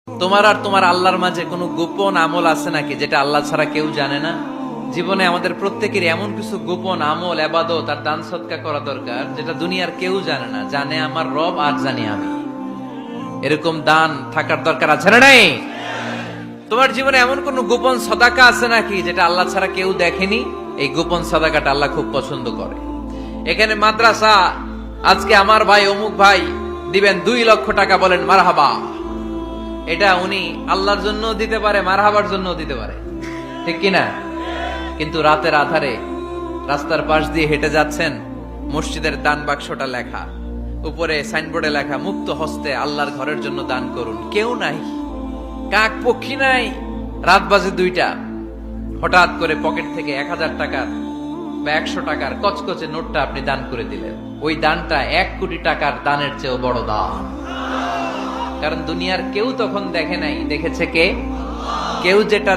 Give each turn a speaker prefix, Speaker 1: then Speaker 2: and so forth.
Speaker 1: তোমার আর তোমার আল্লাহর মাঝে কোনো গোপন আমল আছে নাকি যেটা আল্লাহ ছাড়া কেউ জানে না? জীবনে আমাদের প্রত্যেকেরই এমন কিছু গোপন আমল, ইবাদত আর দান সদকা করা দরকার যেটা দুনিয়ার কেউ জানে না, জানে আমার রব আর জানি আমি। এরকম দান থাকার দরকার আছে না নাই? তোমার জীবনে এমন কোন গোপন সদাকা আছে নাকি যেটা আল্লাহ ছাড়া কেউ দেখেনি? এই গোপন সদাকাটা আল্লাহ খুব পছন্দ করে। এখানে মাদ্রাসা, আজকে আমার ভাই অমুক ভাই দিবেন 2 লক্ষ টাকা, বলেন মারহাবা। এটা উনি আল্লাহর জন্য দিতে পারে, মারহাবার জন্য দিতে পারে, ঠিক কিনা? কিন্তু রাতের আধারে রাস্তার পাশ দিয়ে হেঁটে যাচ্ছেন, মসজিদের দান বাক্সটা লেখা, উপরে সাইনবোর্ডে লেখা মুক্ত হস্তে আল্লাহর ঘরের জন্য দান করুন। কেউ নাই, কাক পক্ষী নাই, রাত বাজে 2টা, হঠাৎ করে পকেট থেকে 1000 টাকার বা 100 টাকার কচকচে নোটটা আপনি দান করে দিলেন। ওই দানটা 1 কোটি টাকার দানের চেয়েও বড় দান। কারণ দুনিয়ার কেউ তখন দেখে নাই, দেখেছে কে? কেউ যেটা